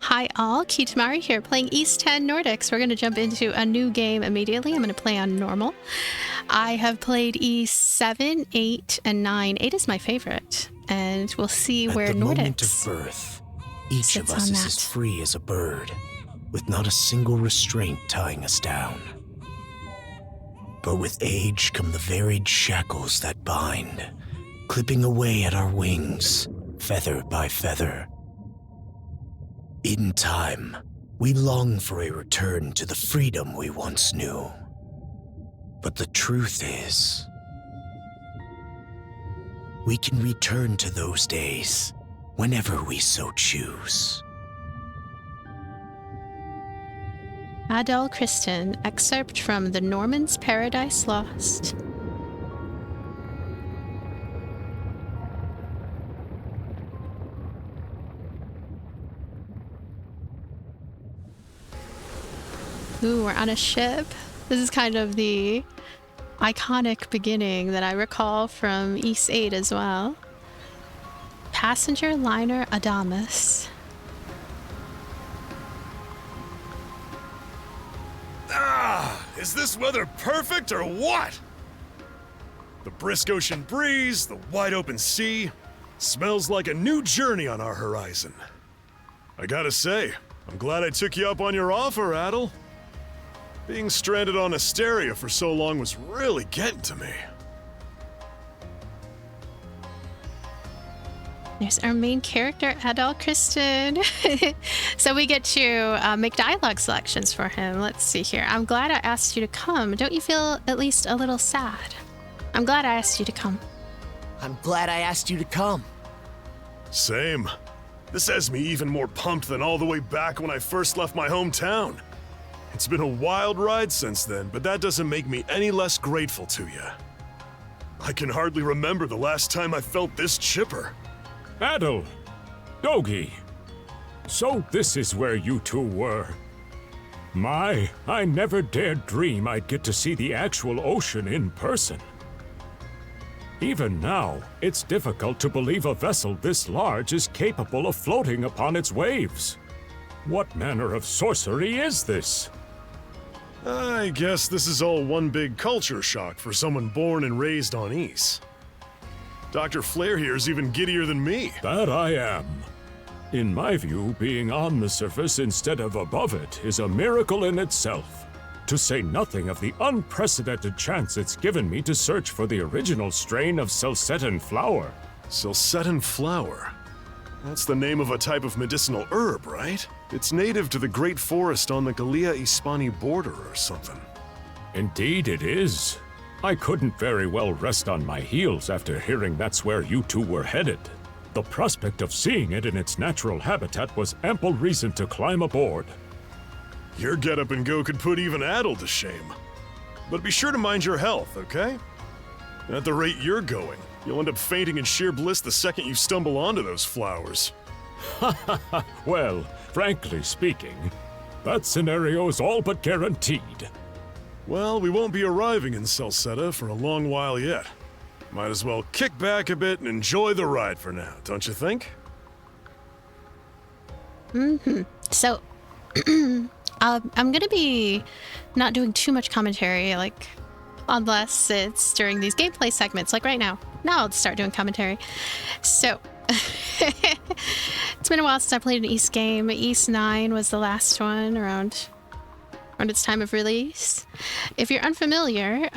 Hi all, Kitamari here, playing East 10 Nordics. We're going to jump into a new game immediately. I'm going to play on normal. I have played East 7, 8, and 9. 8 is my favorite, and we'll see where Nordics. At the moment of birth, each of us is as free as a bird, with not a single restraint tying us down. But with age come the varied shackles that bind, clipping away at our wings, feather by feather. In time, we long for a return to the freedom we once knew. But the truth is, we can return to those days whenever we so choose. Adol Christin, excerpt from The Norman's Paradise Lost. Ooh, we're on a ship. This is kind of the iconic beginning that I recall from East 8 as well. Passenger liner Adamas. Ah, is this weather perfect or what? The brisk ocean breeze, the wide open sea, smells like a new journey on our horizon. I gotta say, I'm glad I took you up on your offer, Adol. Being stranded on Asteria for so long was really getting to me. There's our main character, Adol Christin. So we get to make dialogue selections for him. Let's see here. I'm glad I asked you to come. Don't you feel at least a little sad? I'm glad I asked you to come. I'm glad I asked you to come. Same. This has me even more pumped than all the way back when I first left my hometown. It's been a wild ride since then, but that doesn't make me any less grateful to you. I can hardly remember the last time I felt this chipper. Adol! Dogi! So this is where you two were. My, I never dared dream I'd get to see the actual ocean in person. Even now, it's difficult to believe a vessel this large is capable of floating upon its waves. What manner of sorcery is this? I guess this is all one big culture shock for someone born and raised on Ys. Dr. Flair here is even giddier than me. That I am. In my view, being on the surface instead of above it is a miracle in itself. To say nothing of the unprecedented chance it's given me to search for the original strain of Selcetan flower. Selcetan flower? That's the name of a type of medicinal herb, right? It's native to the Great Forest on the Gallia-Hispani border or something. Indeed it is. I couldn't very well rest on my heels after hearing that's where you two were headed. The prospect of seeing it in its natural habitat was ample reason to climb aboard. Your get-up and go could put even Adol to shame. But be sure to mind your health, okay? At the rate you're going, you'll end up fainting in sheer bliss the second you stumble onto those flowers. Well, frankly speaking, that scenario is all but guaranteed. Well, we won't be arriving in Selceta for a long while yet. Might as well kick back a bit and enjoy the ride for now, don't you think? So, I'm gonna be not doing too much commentary, like, unless it's during these gameplay segments, like right now. Now I'll start doing commentary. So, it's been a while since I played an East game. East 9 was the last one around its time of release. If you're unfamiliar,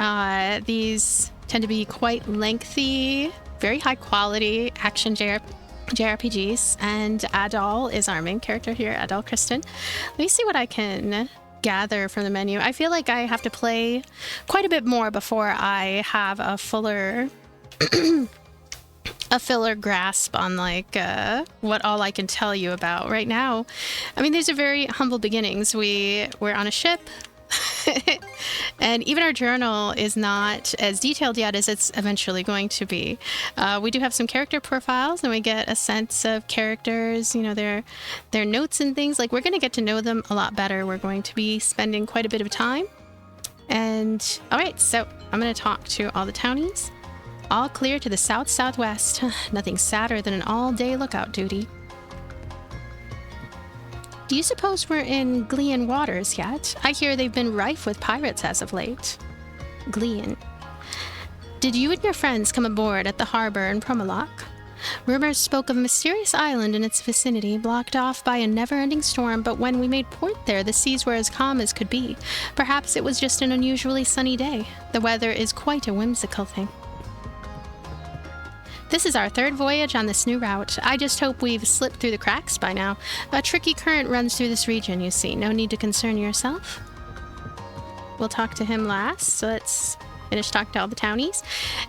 these tend to be quite lengthy, very high quality action JRPGs, and Adol is our main character here, Adol Christin. Let me see what I can gather from the menu. I feel like I have to play quite a bit more before I have a fuller grasp on like what all I can tell you about right now. I mean, these are very humble beginnings. We're on a ship. And even our journal is not as detailed yet as it's eventually going to be. We do have some character profiles, and we get a sense of characters, you know, their notes and things. Like, we're going to get to know them a lot better. We're going to be spending quite a bit of time. And all right, so I'm going to talk to all the townies. All clear to the south-southwest. Nothing sadder than an all-day lookout duty. Do you suppose we're in Glean waters yet? I hear they've been rife with pirates as of late. Glean. Did you and your friends come aboard at the harbor in Promaloc? Rumors spoke of a mysterious island in its vicinity, blocked off by a never-ending storm, but when we made port there, the seas were as calm as could be. Perhaps it was just an unusually sunny day. The weather is quite a whimsical thing. This is our third voyage on this new route. I just hope we've slipped through the cracks by now. A tricky current runs through this region, you see. No need to concern yourself. We'll talk to him last, so let's finish talking to all the townies.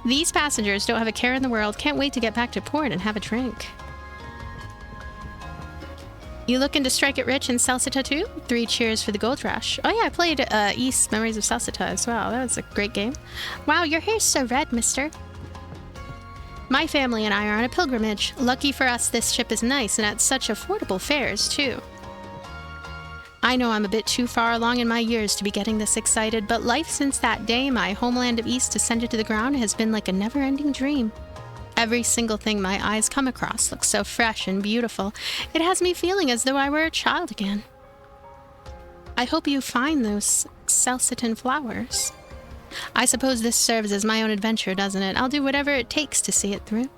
These passengers don't have a care in the world. Can't wait to get back to port and have a drink. You looking to strike it rich in Celceta too? 3 cheers for the gold rush. Oh yeah, I played East Memories of Celceta as well. That was a great game. Wow, your hair's so red, mister. My family and I are on a pilgrimage. Lucky for us, this ship is nice and at such affordable fares too. I know I'm a bit too far along in my years to be getting this excited, but life since that day my homeland of East descended to the ground has been like a never-ending dream. Every single thing my eyes come across looks so fresh and beautiful. It has me feeling as though I were a child again. I hope you find those Celcetan flowers. I suppose this serves as my own adventure, doesn't it? I'll do whatever it takes to see it through.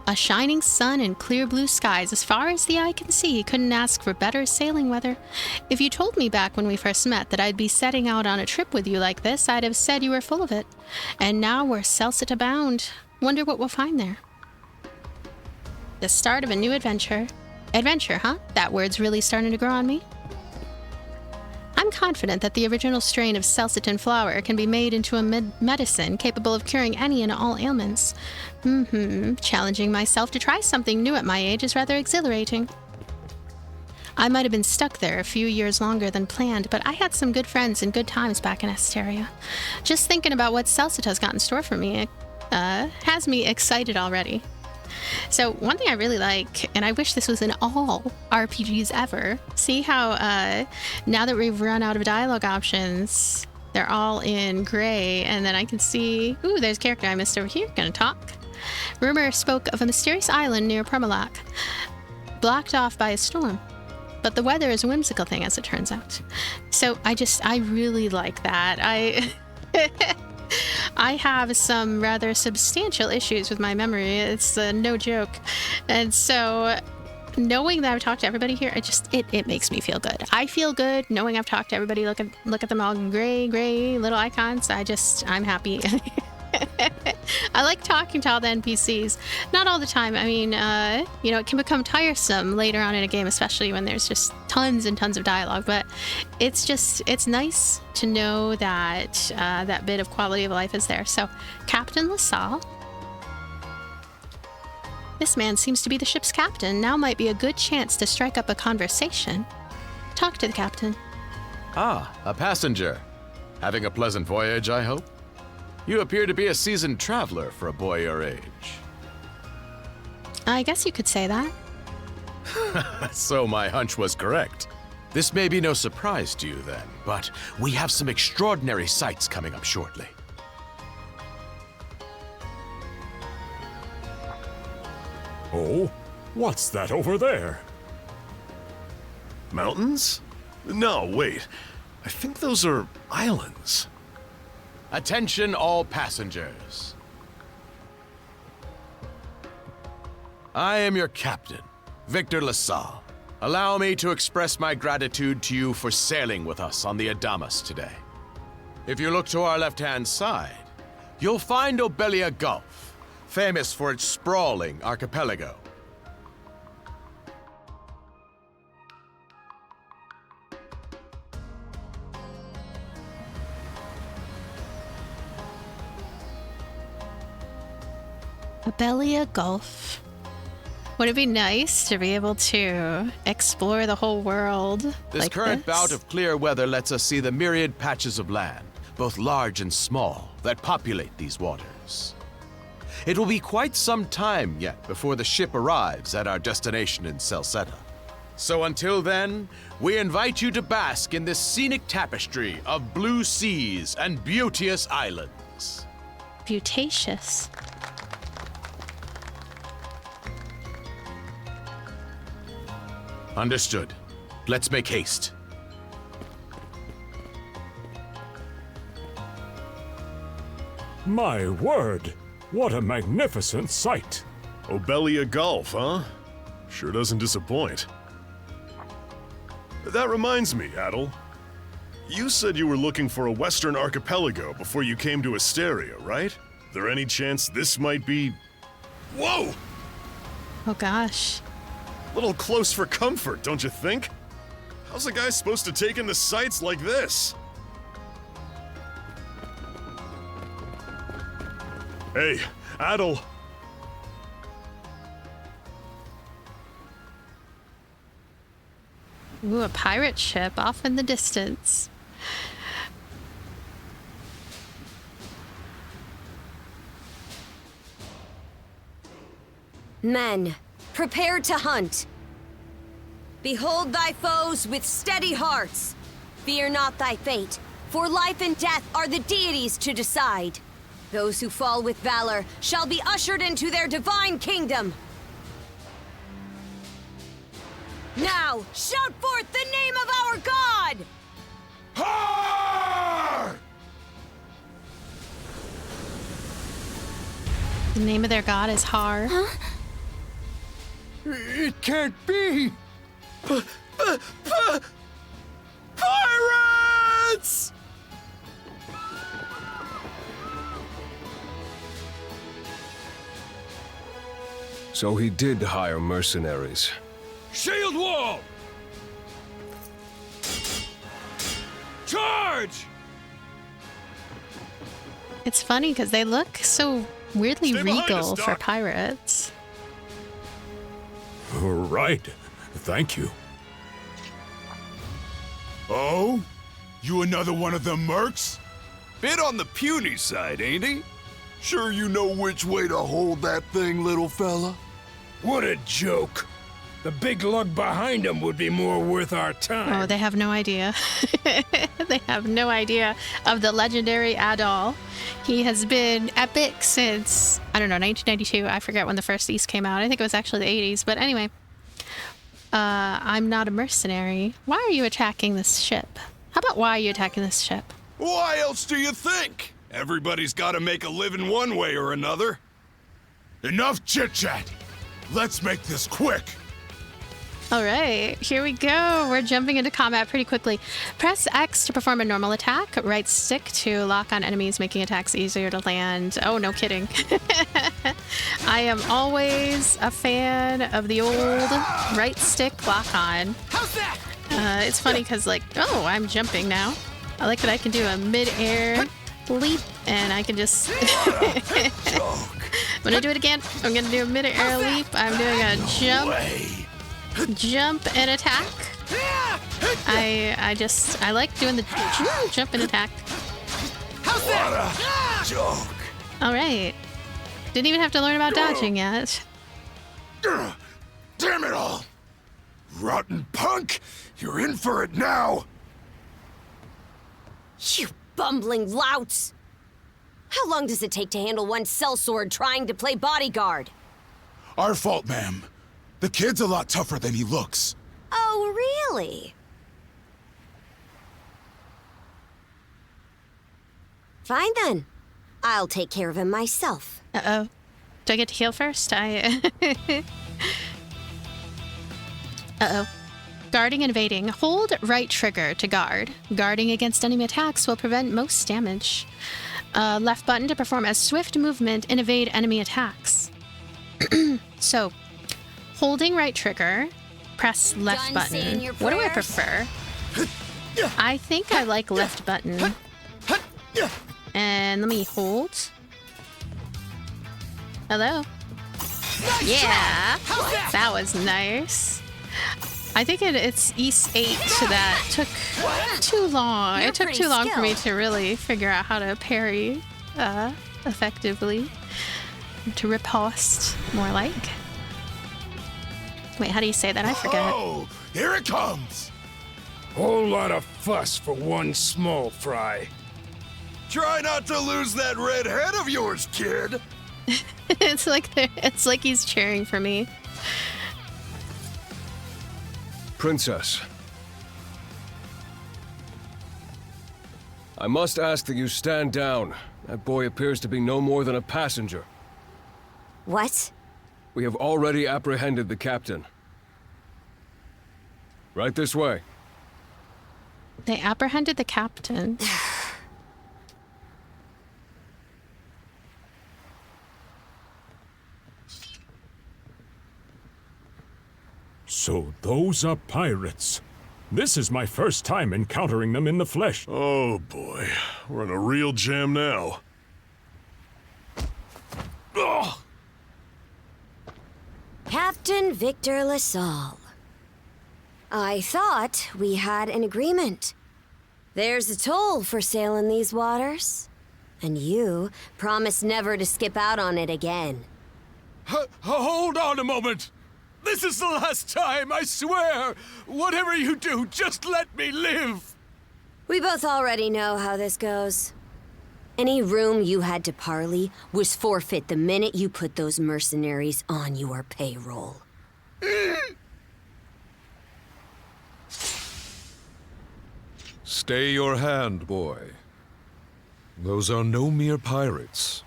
A shining sun and clear blue skies as far as the eye can see. Couldn't ask for better sailing weather. If you told me back when we first met that I'd be setting out on a trip with you like this, I'd have said you were full of it. And now we're Celceta bound. Wonder what we'll find there. The start of a new adventure. Adventure, huh? That word's really starting to grow on me. I'm confident that the original strain of Celcetan flower can be made into a medicine capable of curing any and all ailments. Challenging myself to try something new at my age is rather exhilarating. I might have been stuck there a few years longer than planned, but I had some good friends and good times back in Asteria. Just thinking about what Celceta's got in store for me has me excited already. So one thing I really like, and I wish this was in all RPGs ever, see how now that we've run out of dialogue options, they're all in gray, and then I can see, ooh, there's a character I missed over here, gonna talk. Rumor spoke of a mysterious island near Promaloc, blocked off by a storm. But the weather is a whimsical thing, as it turns out. So I really like that. I have some rather substantial issues with my memory. It's no joke. And so knowing that I've talked to everybody here, it makes me feel good. I feel good knowing I've talked to everybody. Look at them all gray little icons. I'm happy. I like talking to all the NPCs. Not all the time. I mean, it can become tiresome later on in a game, especially when there's just tons and tons of dialogue. But it's nice to know that that bit of quality of life is there. So, Captain LaSalle. This man seems to be the ship's captain. Now might be a good chance to strike up a conversation. Talk to the captain. Ah, a passenger. Having a pleasant voyage, I hope? You appear to be a seasoned traveler for a boy your age. I guess you could say that. So my hunch was correct. This may be no surprise to you then, but we have some extraordinary sights coming up shortly. Oh, what's that over there? Mountains? No, wait. I think those are islands. Attention all passengers. I am your captain, Victor LaSalle. Allow me to express my gratitude to you for sailing with us on the Adamas today. If you look to our left-hand side, you'll find Obelia Gulf, famous for its sprawling archipelago. Obelia Gulf. Would it be nice to be able to explore the whole world This like current this? bout of clear weather lets us see the myriad patches of land, both large and small, that populate these waters. It will be quite some time yet before the ship arrives at our destination in Celceta. So until then, we invite you to bask in this scenic tapestry of blue seas and beauteous islands. Beautatious. Understood. Let's make haste. My word, what a magnificent sight. Obelia Gulf, huh? Sure doesn't disappoint. That reminds me, Adol. You said you were looking for a western archipelago before you came to Asteria, right? There any chance this might be... Whoa! Oh gosh. Little close for comfort, don't you think? How's a guy supposed to take in the sights like this? Hey, Adol. Ooh, a pirate ship off in the distance. Men, prepare to hunt. Behold thy foes with steady hearts. Fear not thy fate, for life and death are the deities to decide. Those who fall with valor shall be ushered into their divine kingdom. Now, shout forth the name of our god! Har! The name of their god is Har. Huh? It can't be! Pirates! So he did hire mercenaries. Shield wall! Charge! It's funny because they look so weirdly Stay behind regal us, for Doc. pirates. Right. Thank you. Oh? You another one of them mercs? Bit on the puny side, ain't he? Sure you know which way to hold that thing, little fella? What a joke. The big lug behind him would be more worth our time. Oh, they have no idea. They have no idea of the legendary Adol. He has been epic since, I don't know, 1992. I forget when the first East came out. I think it was actually the 80s. But anyway, I'm not a mercenary. Why are you attacking this ship? How about why are you attacking this ship? Why else do you think? Everybody's gotta make a living one way or another. Enough chit-chat. Let's make this quick. All right, here we go. We're jumping into combat pretty quickly. Press X to perform a normal attack. Right stick to lock on enemies, making attacks easier to land. Oh, no kidding. I am always a fan of the old right stick lock on. How's that? It's funny because, like, oh, I'm jumping now. I like that I can do a mid-air leap, and I can just... When I do it again, I'm going to do a mid-air leap. I'm doing a jump and attack. I like doing the jump and attack. How's that? Joke. All right. Didn't even have to learn about dodging yet. Damn it all! Rotten punk! You're in for it now! You bumbling louts! How long does it take to handle one sellsword trying to play bodyguard? Our fault, ma'am. The kid's a lot tougher than he looks. Oh, really? Fine then. I'll take care of him myself. Uh-oh. Do I get to heal first? Uh-oh. Guarding and evading. Hold right trigger to guard. Guarding against enemy attacks will prevent most damage. Left button to perform a swift movement and evade enemy attacks. So, holding right trigger, press left Done button. saying your What do I prayers? prefer? I think I like left button. And let me hold. Hello? Yeah, that was nice. I think it's East 8 that took too long. You're It took pretty too long for me skilled. to really figure out how to parry effectively. To riposte, more like. Wait, how do you say that? I forget. Oh, here it comes! Whole lot of fuss for one small fry. Try not to lose that red head of yours, kid! It's like he's cheering for me. Princess. I must ask that you stand down. That boy appears to be no more than a passenger. What? We have already apprehended the captain. Right this way. They apprehended the captain. So those are pirates. This is my first time encountering them in the flesh. Oh boy, we're in a real jam now. Ugh. Captain Victor LaSalle. I thought we had an agreement. There's a toll for sailing these waters. And you promised never to skip out on it again. Hold on a moment! This is the last time, I swear! Whatever you do, just let me live! We both already know how this goes. Any room you had to parley was forfeit the minute you put those mercenaries on your payroll. Stay your hand, boy. Those are no mere pirates.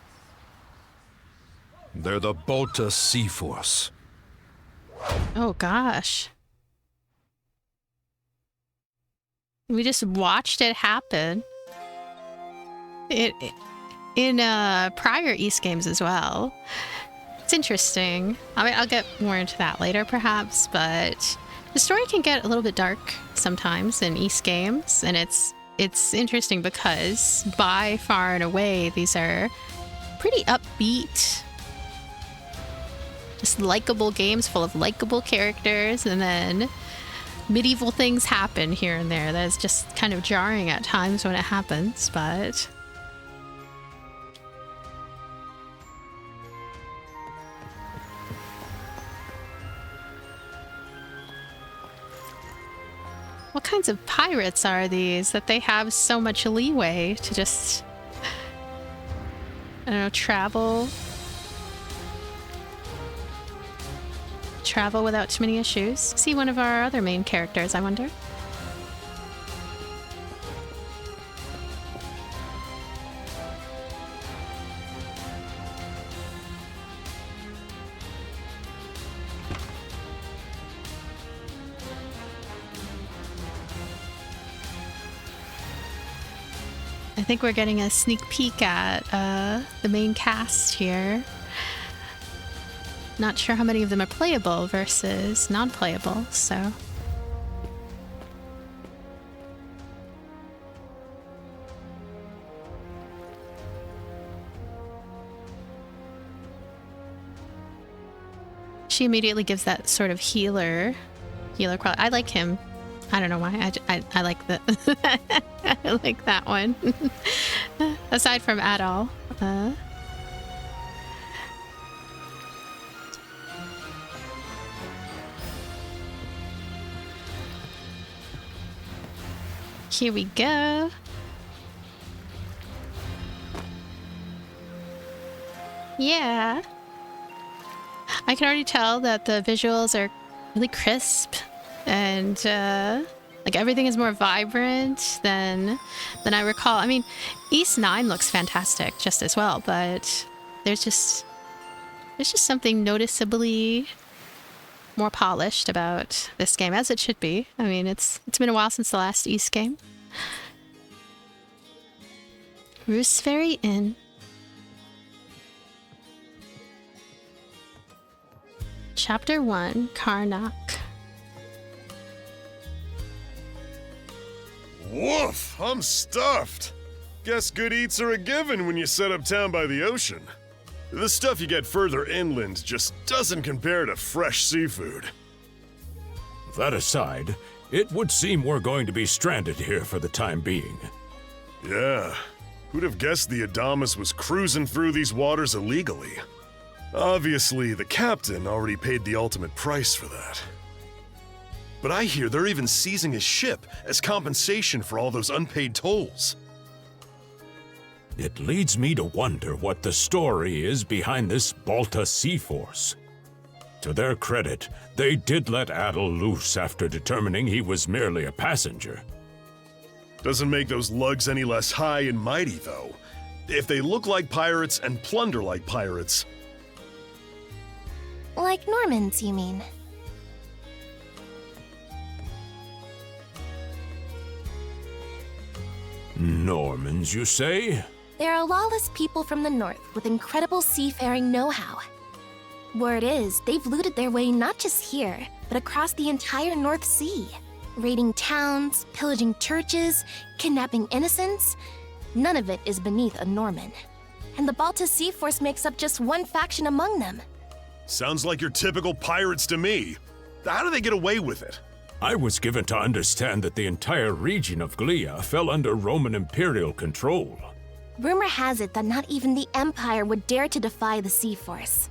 They're the Balta Sea Force. Oh gosh. We just watched it happen. In prior East games as well. It's interesting. I mean, I'll get more into that later perhaps, but the story can get a little bit dark sometimes in East games, and it's interesting because by far and away these are pretty upbeat, just likable games full of likable characters, and then medieval things happen here and there. That's just kind of jarring at times when it happens, but what kinds of pirates are these that they have so much leeway to just, I don't know, travel without too many issues? See one of our other main characters, I wonder. I think we're getting a sneak peek at the main cast here. Not sure how many of them are playable versus non-playable, so. She immediately gives that sort of healer quality. I like him. I don't know why. I like the I like that one. Aside from Adol. Here we go. Yeah. I can already tell that the visuals are really crisp, and like everything is more vibrant than I recall. I mean, East 9 looks fantastic just as well, but there's just something noticeably more polished about this game, as it should be. I mean, it's been a while since the last East game. Rusveri Inn. Chapter 1, Carnac. Woof! I'm stuffed. Guess good eats are a given when you set up town by the ocean. The stuff you get further inland just doesn't compare to fresh seafood. That aside, it would seem we're going to be stranded here for the time being. Yeah. Who'd have guessed the Adamas was cruising through these waters illegally? Obviously, the captain already paid the ultimate price for that. But I hear they're even seizing his ship as compensation for all those unpaid tolls. It leads me to wonder what the story is behind this Balta Sea Force. To their credit, they did let Adol loose after determining he was merely a passenger. Doesn't make those lugs any less high and mighty, though. If they look like pirates and plunder like pirates. Like Normans, you mean? Normans, you say? They're a lawless people from the north with incredible seafaring know-how. Word is, they've looted their way not just here, but across the entire North Sea. Raiding towns, pillaging churches, kidnapping innocents. None of it is beneath a Norman. And the Balta Sea Force makes up just one faction among them. Sounds like your typical pirates to me. How do they get away with it? I was given to understand that the entire region of Glia fell under Roman imperial control. Rumor has it that not even the Empire would dare to defy the Sea Force.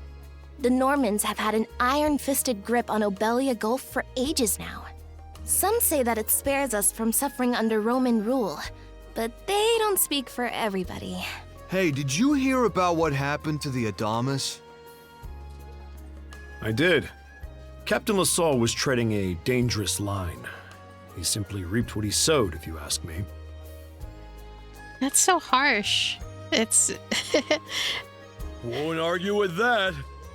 The Normans have had an iron-fisted grip on Obelia Gulf for ages now. Some say that it spares us from suffering under Roman rule, but they don't speak for everybody. Hey, did you hear about what happened to the Adamas? I did. Captain LaSalle was treading a dangerous line. He simply reaped what he sowed, if you ask me. That's so harsh. It's... Won't argue with that.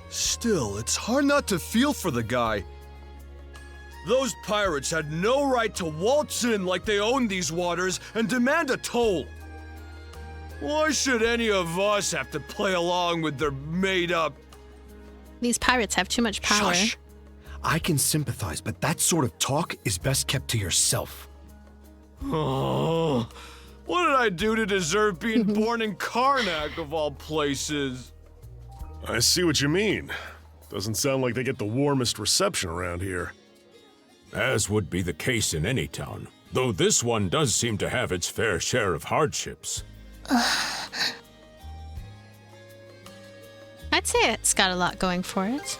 Still, it's hard not to feel for the guy. Those pirates had no right to waltz in like they owned these waters and demand a toll. Why should any of us have to play along with their made-up... These pirates have too much power. Shush! I can sympathize, but that sort of talk is best kept to yourself. Oh, what did I do to deserve being born in Carnac, of all places? I see what you mean. Doesn't sound like they get the warmest reception around here. As would be the case in any town, though this one does seem to have its fair share of hardships. I'd say it's got a lot going for it.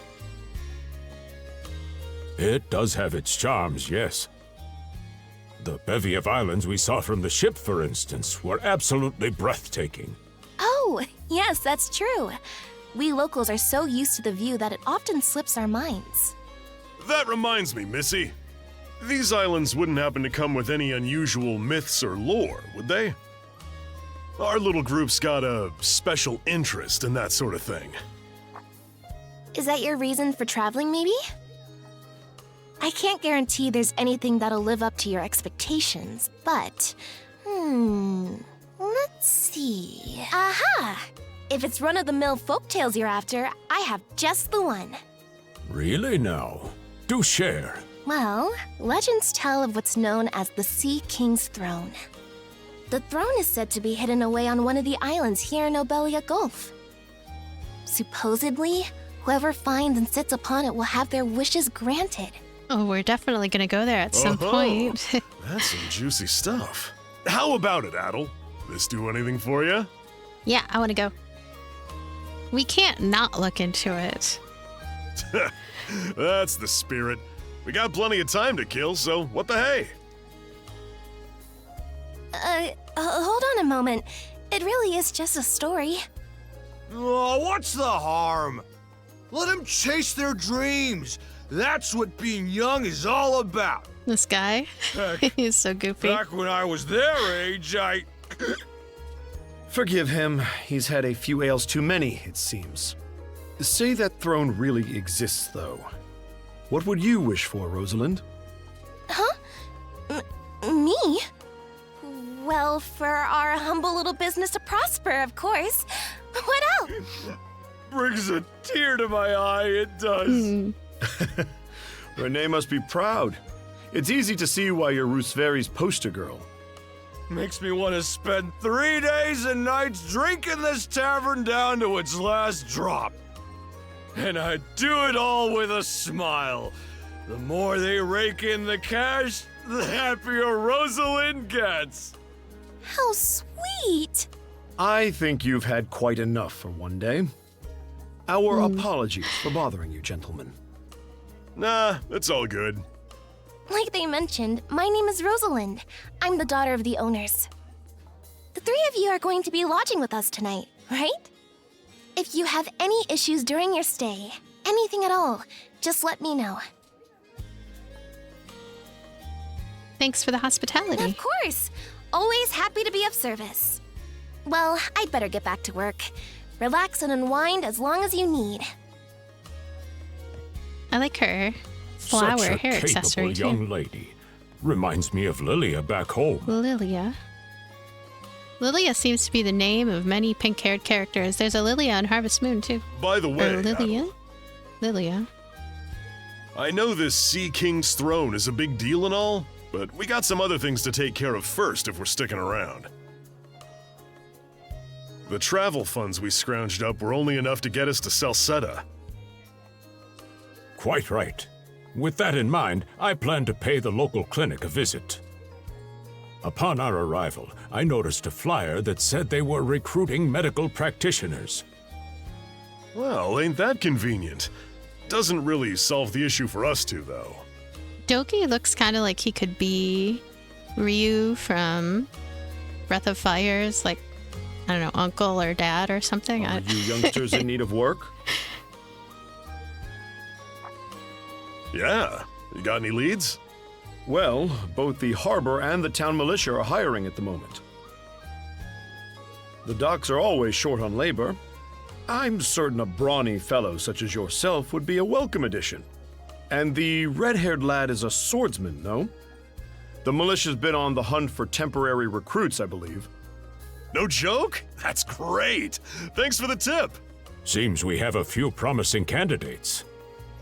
It does have its charms, yes. The bevy of islands we saw from the ship, for instance, were absolutely breathtaking. Oh, yes, that's true. We locals are so used to the view that it often slips our minds. That reminds me, Missy. These islands wouldn't happen to come with any unusual myths or lore, would they? Our little group's got a special interest in that sort of thing. Is that your reason for traveling, maybe? I can't guarantee there's anything that'll live up to your expectations, but... let's see... Aha! If it's run-of-the-mill folktales you're after, I have just the one. Really now? Do share. Well, legends tell of what's known as the Sea King's Throne. The throne is said to be hidden away on one of the islands here in Obelia Gulf. Supposedly, whoever finds and sits upon it will have their wishes granted. Oh, we're definitely gonna go there at some point. That's some juicy stuff. How about it, Adol? This do anything for you? Yeah, I want to go. We can't not look into it. That's the spirit. We got plenty of time to kill, so what the hey? Hold on a moment. It really is just a story. Oh, what's the harm? Let them chase their dreams. That's what being young is all about. This guy, he's so goofy. Back when I was their age, Forgive him. He's had a few ales too many, it seems. Say that throne really exists, though. What would you wish for, Rosalind? Huh? Me? Well, for our humble little business to prosper, of course. What else? Brings a tear to my eye, it does. Renee must be proud. It's easy to see why you're Rusveri's poster girl. Makes me want to spend 3 days and nights drinking this tavern down to its last drop. And I do it all with a smile. The more they rake in the cash, the happier Rosalind gets. How sweet! I think you've had quite enough for one day. Our apologies for bothering you, gentlemen. Nah, it's all good. Like they mentioned, my name is Rosalind. I'm the daughter of the owners. The three of you are going to be lodging with us tonight, right? If you have any issues during your stay, Anything at all. Just let me know. Thanks for the hospitality. Of course. Always happy to be of service. Well, I'd better get back to work. Relax and unwind as long as you need. I like her flower Such a hair capable accessory too. young lady. Reminds me of Lilia back home. Lilia. Lilia seems to be the name of many pink-haired characters. There's a Lilia on Harvest Moon too. By the way, Or Lilia? Lilia. I know this Sea King's throne is a big deal and all, but we got some other things to take care of first if we're sticking around. The travel funds we scrounged up were only enough to get us to Salsetta. Quite right. With that in mind, I plan to pay the local clinic a visit. Upon our arrival, I noticed a flyer that said they were recruiting medical practitioners. Well, ain't that convenient? Doesn't really solve the issue for us two, though. Dogi looks kind of like he could be Ryu from Breath of Fire's, like, I don't know, uncle or dad or something. Are you youngsters in need of work? Yeah. You got any leads? Well, both the harbor and the town militia are hiring at the moment. The docks are always short on labor. I'm certain a brawny fellow such as yourself would be a welcome addition. And the red-haired lad is a swordsman, no? The militia's been on the hunt for temporary recruits, I believe. No joke? That's great! Thanks for the tip! Seems we have a few promising candidates.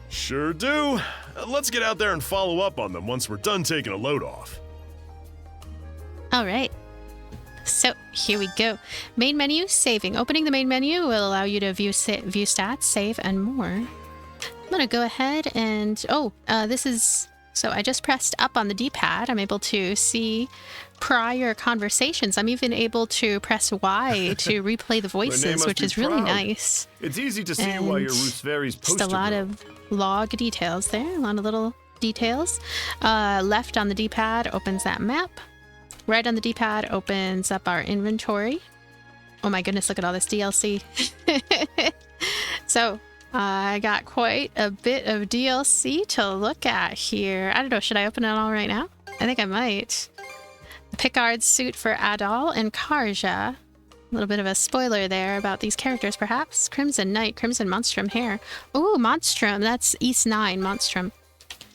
Sure do. Let's get out there and follow up on them once we're done taking a load off. All right. So here we go. Main menu, saving. Opening the main menu will allow you to view stats, save, and more. I'm going to go ahead and... this is... So I just pressed up on the D-pad. I'm able to see prior conversations. I'm even able to press Y to replay the voices, which is really nice. It's easy to see why your Rusveri's poster. Just a lot of log details there, a lot of little details. Left on the D-pad opens that map. Right on the D-pad opens up our inventory. Oh my goodness, look at all this DLC. So I got quite a bit of DLC to look at here. I don't know, should I open it all right now? I think I might. The Picard's suit for Adol and Karja. A little bit of a spoiler there about these characters, perhaps. Crimson Knight, Crimson Monstrum hair. Ooh, Monstrum. That's East 9 Monstrum.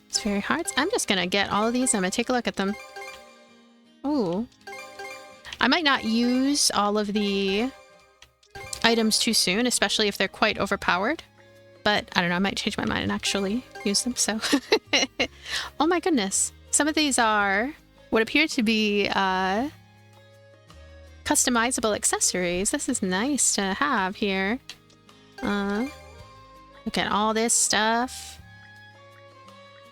It's very hard. I'm just going to get all of these. I'm going to take a look at them. Ooh. I might not use all of the items too soon, especially if they're quite overpowered. But I don't know, I might change my mind and actually use them, so. Oh my goodness. Some of these are what appear to be customizable accessories. This is nice to have here. Look at all this stuff.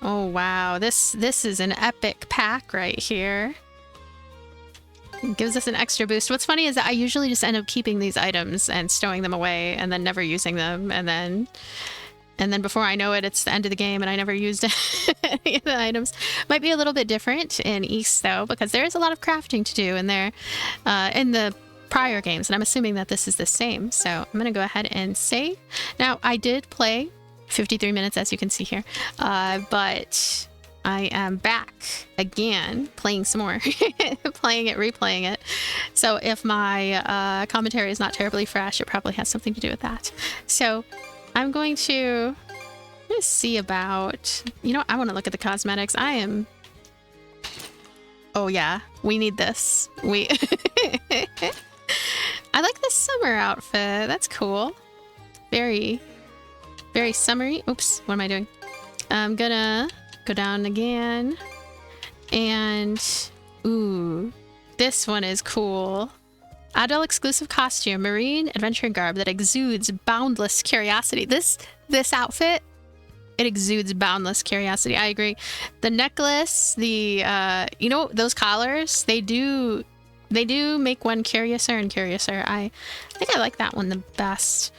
Oh wow, this is an epic pack right here. It gives us an extra boost. What's funny is that I usually just end up keeping these items and stowing them away and then never using them, and then before I know it, it's the end of the game and I never used any of the items. Might be a little bit different in East though, because there is a lot of crafting to do in there in the prior games, and I'm assuming that this is the same. So I'm gonna go ahead and save. Now I did play 53 minutes, as you can see here, but I am back again, playing some more, playing it, replaying it. So if my commentary is not terribly fresh, it probably has something to do with that. So I'm going to see about, I want to look at the cosmetics. Oh yeah, we need this. I like this summer outfit. That's cool. Very, very summery. Oops, what am I doing? I'm gonna go down again, and ooh, this one is cool. Adol exclusive costume, marine adventure garb that exudes boundless curiosity. This outfit, it exudes boundless curiosity. I agree. The necklace, the those collars, they do make one curiouser and curiouser. I think I like that one the best.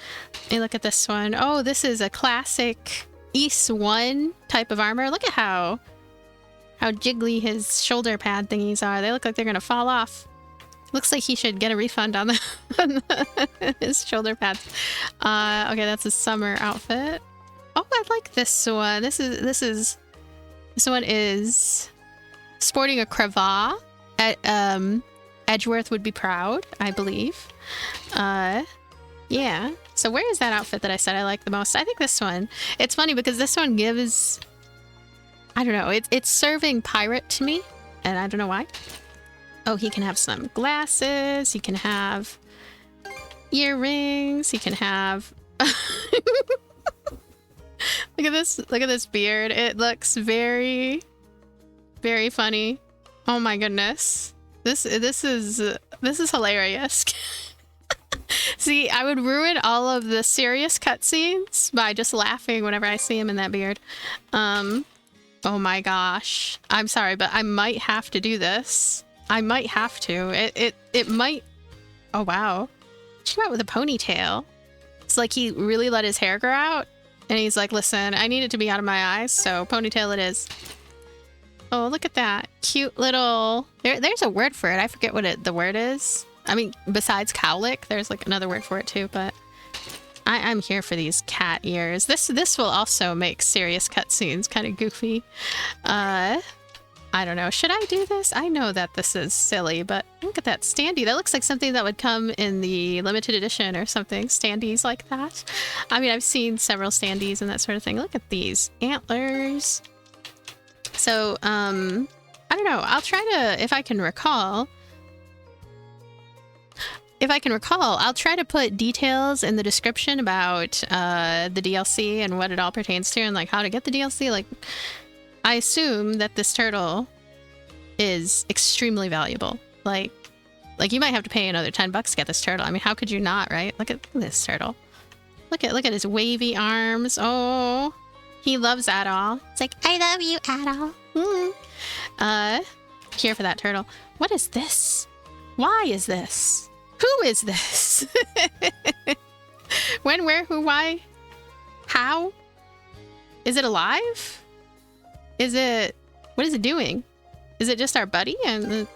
Hey, look at this one. Oh, this is a classic East 1 type of armor. Look at how jiggly his shoulder pad thingies are. They look like they're gonna fall off. Looks like he should get a refund on his shoulder pads. Okay, that's a summer outfit. Oh, I like this one. This one is sporting a cravat. Edgeworth would be proud, I believe. Yeah. So where is that outfit that I said I like the most? I think this one. It's funny because this one gives, I don't know, it's serving pirate to me, and I don't know why. Oh, he can have some glasses, he can have earrings, he can have look at this beard. It looks very, very funny. Oh my goodness. This is hilarious. See, I would ruin all of the serious cutscenes by just laughing whenever I see him in that beard. Oh my gosh. I'm sorry, but I might have to do this. I might have to. It might. Oh wow. She went with a ponytail. It's like he really let his hair grow out, and he's like, listen, I need it to be out of my eyes, so ponytail it is. Oh, look at that. Cute little... There's a word for it. I forget what the word is. I mean, besides cowlick, there's like another word for it too, but I'm here for these cat ears. This will also make serious cutscenes kind of goofy. I don't know. Should I do this? I know that this is silly, but look at that standee. That looks like something that would come in the limited edition or something. Standees like that. I mean, I've seen several standees and that sort of thing. Look at these antlers. So, I don't know. I'll try to, if I can recall, I'll try to put details in the description about the DLC and what it all pertains to and like how to get the DLC. Like, I assume that this turtle is extremely valuable. Like you might have to pay another $10 to get this turtle. I mean, how could you not, right? Look at this turtle. Look at his wavy arms. Oh, he loves Adol. It's like, I love you, Adol. Here for that turtle. What is this? Why is this? Who is this? When, where, who, why? How? Is it alive? What is it doing? Is it just our buddy and the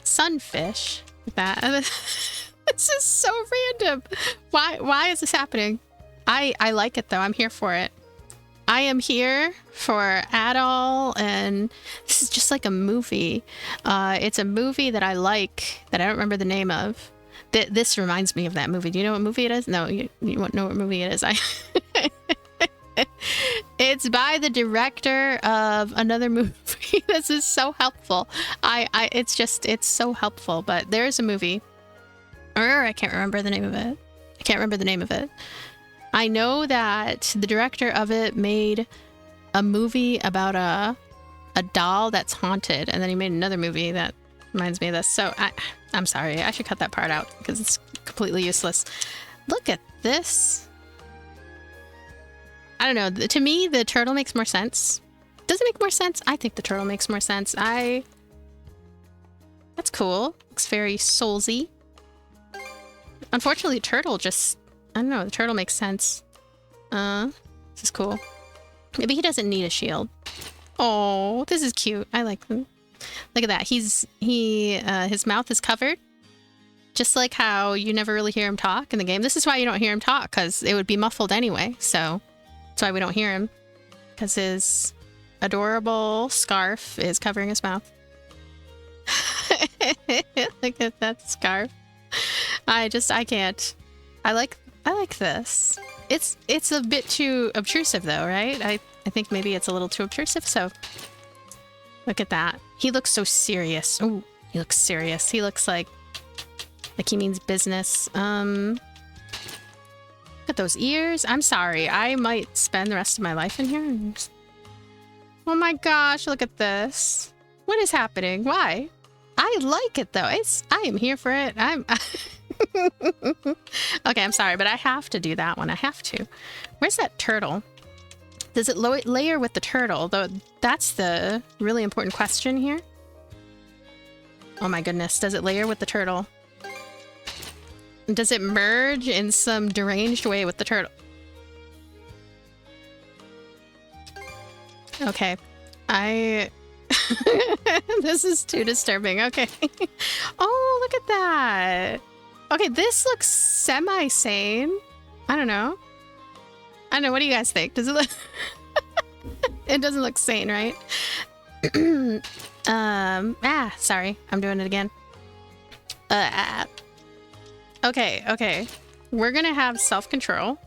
sunfish? That this is so random. Why is this happening? I like it though. I'm here for it. I am here for Adol, and this is just like a movie. It's a movie that I like that I don't remember the name of. This reminds me of that movie. Do you know what movie it is? No, you won't know what movie it is. It's by the director of another movie. This is so helpful. It's so helpful. But there's a movie, or I can't remember the name of it. I know that the director of it made a movie about a doll that's haunted, and then he made another movie that reminds me of this. So I'm sorry, I should cut that part out because it's completely useless. Look at this. I don't know. To me, the turtle makes more sense. Does it make more sense? I think the turtle makes more sense. That's cool. Looks very soulsy. Unfortunately, turtle just... I don't know. The turtle makes sense. This is cool. Maybe he doesn't need a shield. Oh, this is cute. I like them. Look at that. His mouth is covered. Just like how you never really hear him talk in the game. This is why you don't hear him talk, because it would be muffled anyway. So that's why we don't hear him. Because his adorable scarf is covering his mouth. Look at that scarf. I can't. I like this. It's a bit too obtrusive though, right? I think maybe it's a little too obtrusive, so look at that. He looks so serious. Oh, he looks serious. He looks like he means business. Look at those ears. I'm sorry. I might spend the rest of my life in here. Oh my gosh, look at this. What is happening? Why? I like it though. I am here for it. Okay, I'm sorry, but I have to do that one. I have to. Where's that turtle? Does it layer with the turtle? Though that's the really important question here. Oh my goodness, does it layer with the turtle? Does it merge in some deranged way with the turtle? Okay. This is too disturbing. Okay. Oh, look at that. Okay, this looks semi-sane. I don't know. I don't know. What do you guys think? Does it look... It doesn't look sane, right? Sorry. I'm doing it again. Okay. We're gonna have self-control.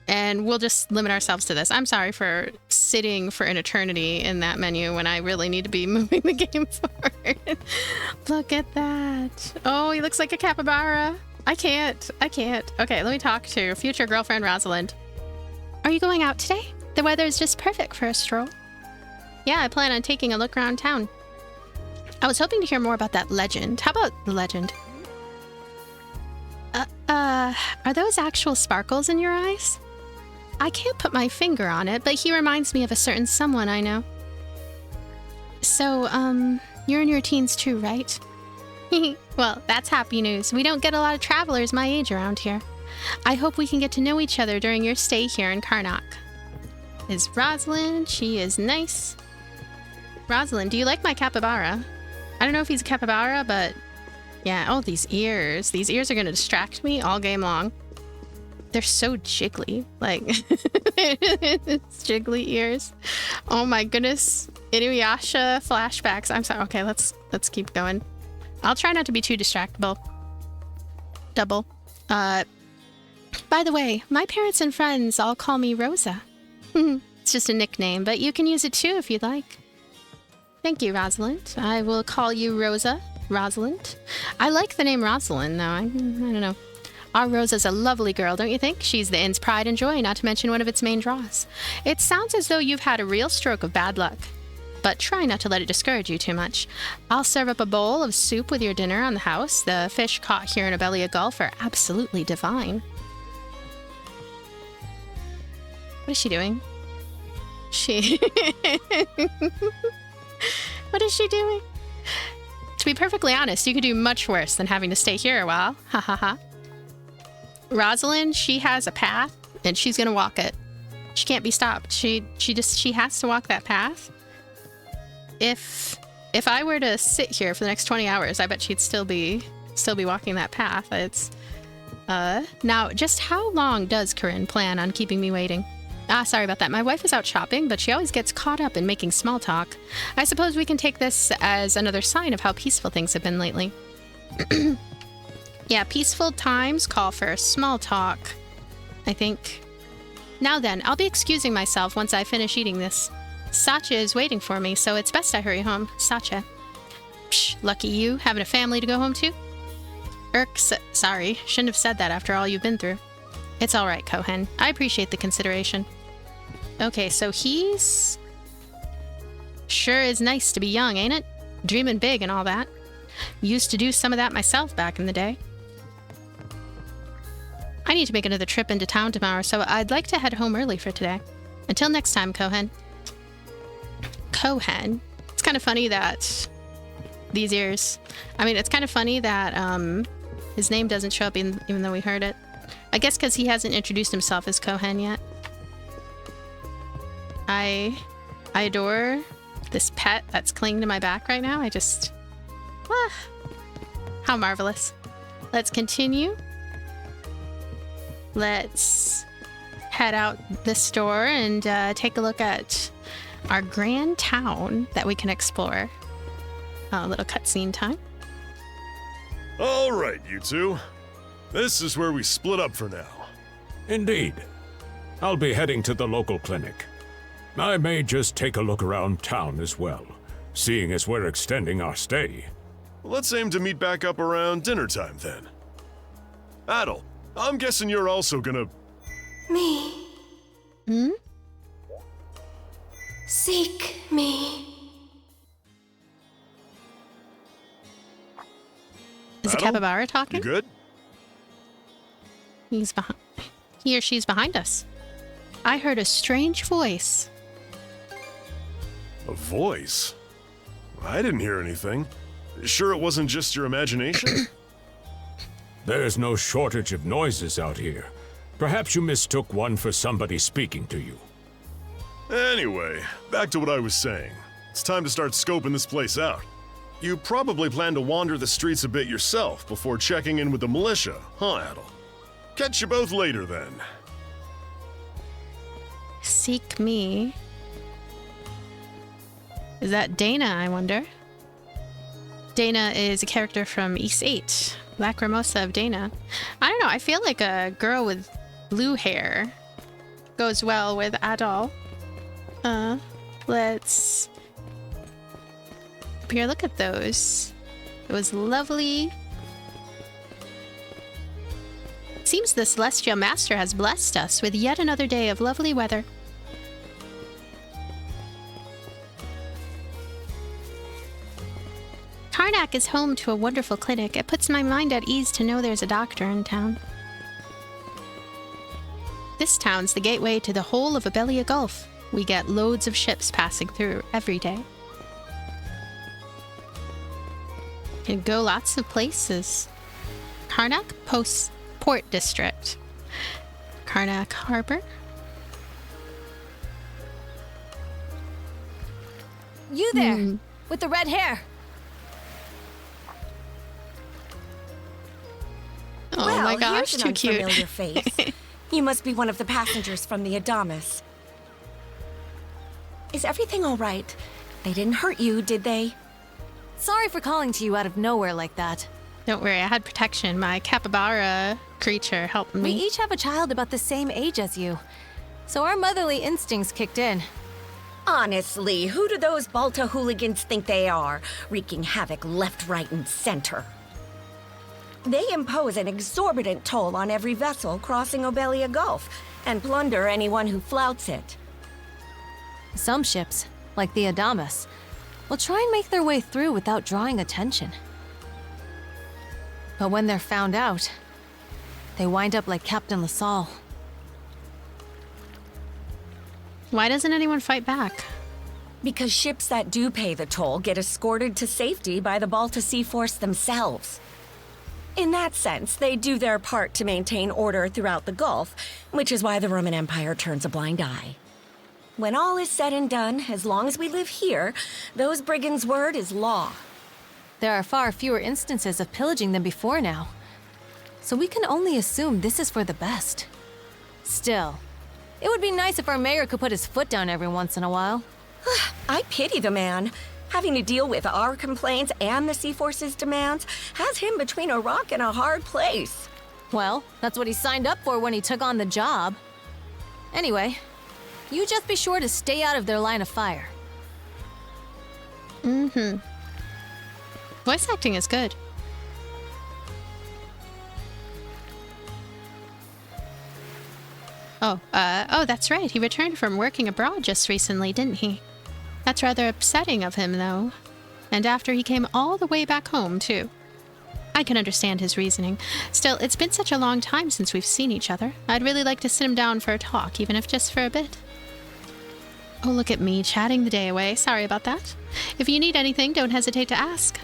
And we'll just limit ourselves to this. I'm sorry for sitting for an eternity in that menu when I really need to be moving the game forward. Look at that. Oh, he looks like a capybara. I can't. Okay, let me talk to future girlfriend Rosalind. Are you going out today? The weather is just perfect for a stroll. Yeah, I plan on taking a look around town. I was hoping to hear more about that legend. How about the legend? Are those actual sparkles in your eyes? I can't put my finger on it, but he reminds me of a certain someone I know. So, you're in your teens too, right? Well, that's happy news. We don't get a lot of travelers my age around here. I hope we can get to know each other during your stay here in Carnac. Is Rosalind? She is nice. Rosalind, do you like my capybara? I don't know if he's a capybara, but yeah. Oh, these ears. These ears are going to distract me all game long. They're so jiggly. Like, it's jiggly ears. Oh my goodness. Inuyasha flashbacks. I'm sorry. Okay, let's keep going. I'll try not to be too distractible. Double. By the way, my parents and friends all call me Rosa. It's just a nickname, but you can use it too if you'd like. Thank you, Rosalind. I will call you Rosa. Rosalind. I like the name Rosalind, though. I don't know. Our Rosa's a lovely girl, don't you think? She's the inn's pride and joy, not to mention one of its main draws. It sounds as though you've had a real stroke of bad luck. But try not to let it discourage you too much. I'll serve up a bowl of soup with your dinner on the house. The fish caught here in Obelia Gulf are absolutely divine. What is she doing? What is she doing? To be perfectly honest, you could do much worse than having to stay here a while. Ha ha ha. Rosalind, she has a path, and she's gonna walk it. She can't be stopped. She has to walk that path. If I were to sit here for the next 20 hours, I bet she'd still be walking that path. It's now, just how long does Corinne plan on keeping me waiting? Sorry about that. My wife is out shopping, but she always gets caught up in making small talk. I suppose we can take this as another sign of how peaceful things have been lately. Yeah, peaceful times call for small talk, I think. Now then, I'll be excusing myself once I finish eating this. Sacha is waiting for me, so it's best I hurry home. Sacha. Psh, lucky you, having a family to go home to. Sorry, shouldn't have said that after all you've been through. It's all right, Cohen. I appreciate the consideration. Okay, so he's... Sure is nice to be young, ain't it? Dreaming big and all that. Used to do some of that myself back in the day. I need to make another trip into town tomorrow, so I'd like to head home early for today. Until next time, Cohen. Cohen? It's kind of funny that... These ears. I mean, it's kind of funny that his name doesn't show up even though we heard it. I guess because he hasn't introduced himself as Cohen yet. I adore this pet that's clinging to my back right now. How marvelous. Let's continue. Let's head out this door and take a look at our grand town that we can explore. A little cutscene time. All right, you two. This is where we split up for now. Indeed. I'll be heading to the local clinic. I may just take a look around town as well, seeing as we're extending our stay. Let's aim to meet back up around dinner time then. Adol, I'm guessing you're also gonna... Me. Seek me. Is the capybara talking? You good? He's behind. He or she's behind us. I heard a strange voice. A voice? I didn't hear anything. Sure it wasn't just your imagination? There's no shortage of noises out here. Perhaps you mistook one for somebody speaking to you. Anyway, back to what I was saying. It's time to start scoping this place out. You probably plan to wander the streets a bit yourself before checking in with the militia, huh, Adol? Catch you both later then. Seek me. Is that Dana, I wonder? Dana is a character from East 8. Lacrimosa of Dana. I don't know, I feel like a girl with blue hair goes well with Adol. Let's... Here, look at those. Those lovely... Seems the Celestial Master has blessed us with yet another day of lovely weather. Carnac is home to a wonderful clinic. It puts my mind at ease to know there's a doctor in town. This town's the gateway to the whole of Obelia Gulf. We get loads of ships passing through every day. Can go lots of places. Carnac Port District. Carnac Harbor. You there, with the red hair. Oh well, my gosh, here's too an cute. unfamiliar face. You must be one of the passengers from the Adamas. Is everything all right? They didn't hurt you, did they? Sorry for calling to you out of nowhere like that. Don't worry, I had protection. My capybara creature helped me. We each have a child about the same age as you, so our motherly instincts kicked in. Honestly, who do those Balta hooligans think they are, wreaking havoc left, right, and center? They impose an exorbitant toll on every vessel crossing Obelia Gulf, and plunder anyone who flouts it. Some ships, like the Adamas, will try and make their way through without drawing attention. But when they're found out, they wind up like Captain LaSalle. Why doesn't anyone fight back? Because ships that do pay the toll get escorted to safety by the Balta Sea Force themselves. In that sense, they do their part to maintain order throughout the Gulf, which is why the Roman Empire turns a blind eye. When all is said and done, as long as we live here, those brigands' word is law. There are far fewer instances of pillaging than before now, so we can only assume this is for the best. Still, it would be nice if our mayor could put his foot down every once in a while. I pity the man. Having to deal with our complaints and the Sea Force's demands has him between a rock and a hard place. Well, that's what he signed up for when he took on the job. Anyway, you just be sure to stay out of their line of fire. Voice acting is good. Oh, that's right. He returned from working abroad just recently, didn't he? That's rather upsetting of him, though. And after he came all the way back home, too. I can understand his reasoning. Still, it's been such a long time since we've seen each other. I'd really like to sit him down for a talk, even if just for a bit. Oh, look at me, chatting the day away. Sorry about that. If you need anything, don't hesitate to ask.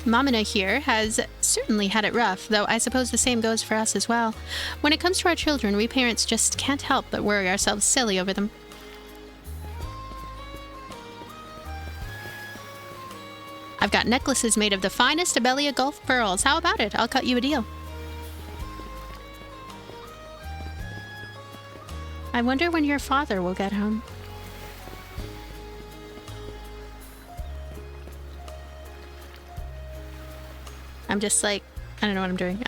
Mamina here has certainly had it rough, though I suppose the same goes for us as well. When it comes to our children, we parents just can't help but worry ourselves silly over them. I've got necklaces made of the finest Obelia Gulf pearls. How about it? I'll cut you a deal. I wonder when your father will get home. I'm just like, I don't know what I'm doing.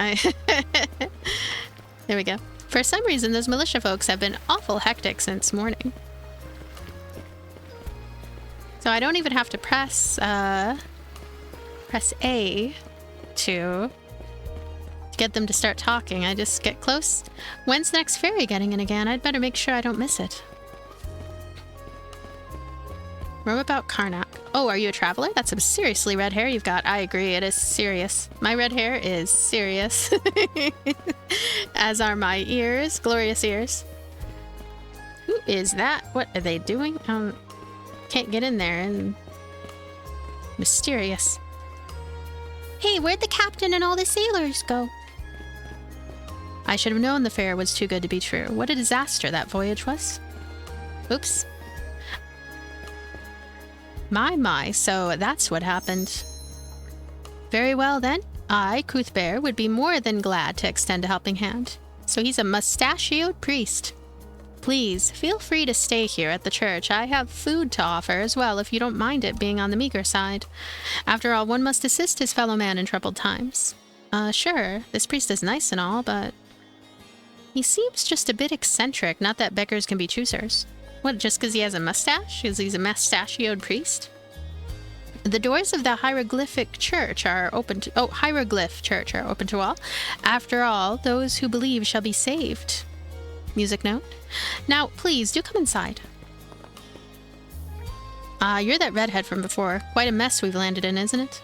There we go. For some reason, those militia folks have been awful hectic since morning. So I don't even have to press A to get them to start talking. I just get close. When's the next ferry getting in again? I'd better make sure I don't miss it. Roam about Carnac. Oh, are you a traveler? That's some seriously red hair you've got. I agree, it is serious. My red hair is serious. As are my ears. Glorious ears. Who is that? What are they doing? Can't get in there and... Mysterious. Hey, where'd the captain and all the sailors go? I should have known the fare was too good to be true. What a disaster that voyage was. Oops. My, so that's what happened. Very well then. I, Cuthbert, would be more than glad to extend a helping hand. So he's a mustachioed priest. Please, feel free to stay here at the church. I have food to offer as well, if you don't mind it being on the meager side. After all, one must assist his fellow man in troubled times. Sure, this priest is nice and all, but he seems just a bit eccentric. Not that beggars can be choosers. What, just because he has a mustache? Is he's a mustachioed priest? The doors of the hieroglyphic church are open to... hieroglyph church are open to all. After all, those who believe shall be saved. Music note. Now, please, do come inside. You're that redhead from before. Quite a mess we've landed in, isn't it?